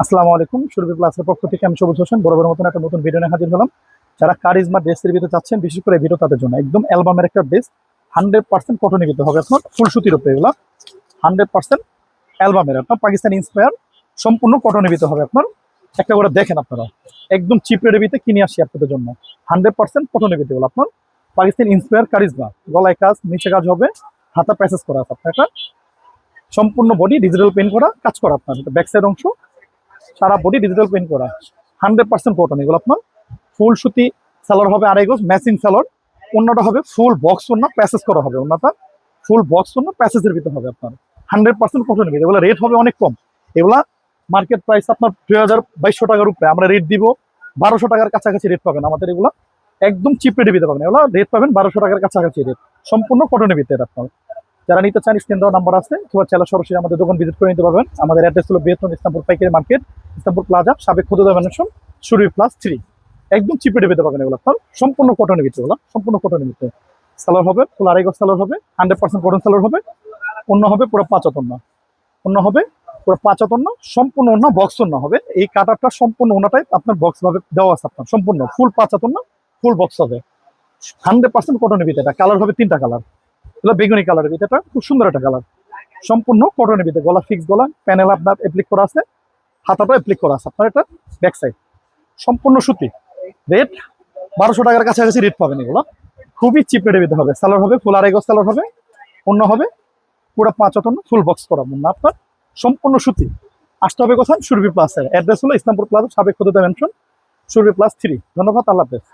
আসসালামু আলাইকুম। সুরভি প্লাসের পক্ষ থেকে আমি সবুজ হোসেন বরাবরের মতন একটা নতুন ভিডিও নিয়ে হাজির হলাম। যারা কারিজমা ড্রেসের ভিতরে চাচ্ছেন, বিশেষ করে এই ভিডিও তাদের জন্য একদম অ্যালবামের একটা ড্রেস, 100% কটনের ভিতরে হবে, আপনার ফুল সুতির উপরে এগুলো 100% অ্যালবামের, আপনার পাকিস্তানি ইন্সপায়ার, সম্পূর্ণ কটনের ভিতরে হবে। আপনার একটা করে দেখেন, আপনারা একদম চিপ রেটের ভিতরে কিনে আসছি আপনাদের জন্য। 100% কটনের ভিতরে এগুলো আপনার পাকিস্তানি ইন্সপায়ার কারিজমা, গলায় কাজ, নিচে কাজ হবে, হাতা প্যাসেজ করা আছে। আপনার এটা সম্পূর্ণ বডি ডিজিটাল পেন্ট করা কাজ করা, আপনার এটা ব্যাক সাইড অংশ সারা বডি ডিজিটাল পেন্ট করা, 100% কটন এগুলো আপনার। ফুল সুতি সালোয়ার হবে, আড়াই গজ ম্যাচিং সালোয়ার। অন্যটা হবে ফুল বক্স ওন্না, প্যাসেজ করা হবে। অন্যটা ফুল বক্স ওন্না, প্যাসেজের ভিতরে হবে আপনার 100% কটনের ভিতরে। এগুলো রেট হবে অনেক কম। এগুলা মার্কেট প্রাইস আপনার 2200 টাকার উপরে, আমরা রেট দিব 1200 টাকার কাছাকাছি রেট পাবেন আমাদের। এগুলো একদম চিপ রেটে দিতে পাবেন, এগুলো রেট পাবেন 1200 টাকার কাছাকাছি রেট, সম্পূর্ণ কটনের ভিতরে আপনার। যারা নিতে চান স্ক্রিন দেওয়া নাম্বার আছে, অথবা চাইলে সরাসরি আমাদের দোকান ভিজিট করে নিতে পারবেন। আমাদের অ্যাড্রেস হলো বেতন ইসলামপুর পাইকারি মার্কেট, ইসলামপুর প্লাজা, সাবেক খুদা ম্যানশন, সুরভি প্লাস 3। একদম চিপে পেতে পাবেন এগুলো আপনার, সম্পূর্ণ কটনের ভিতরে, এগুলো সম্পূর্ণ কটনের ভিতরে। সালোয়ার হবে ফুল আড়াই গজ সালোয়ার হবে, 100% কটন সালোয়ার হবে। অন্য হবে পুরো 5 অন্য হবে পুরো 5 সম্পূর্ণ অন্য বক্স অন্য হবে। এই কাটারটা সম্পূর্ণ ওনাটাই আপনার বক্স ভাবে দেওয়া আছে আপনার, সম্পূর্ণ ফুল 5 ফুল বক্স হবে। 100% কটনের ভিতরে। এটা কালার হবে 3টা কালার, এগুলো বেগুনি কালারের ভিতরে, খুব সুন্দর একটা কালার, সম্পূর্ণ কটনের ভিতরে। গলা ফিক্স গলা, প্যানেল আপনার অ্যাপ্লিক করা আছে, হাতাটা অ্যাপ্লিক করা আছে আপনার। এটা ব্যাক সাইড সম্পূর্ণ সুতি। রেট 1200 টাকার কাছাকাছি রেট পাবেন এগুলো, খুবই চিপ রেটের ভিতরে হবে। সালোয়ার হবে ফুল আড়াই গজ সালোয়ার হবে। অন্য হবে পুরো 5 ফুল বক্স করা না আপনার, সম্পূর্ণ সুতি। আসতে হবে কোথায়? সুরভি প্লাসের অ্যাড্রেস হলো ইসলামপুর প্লাজা, সাবেক খুদা ম্যানশন, সুরভি প্লাস 3। ধন্যবাদ, আল্লাহ হাফেজ।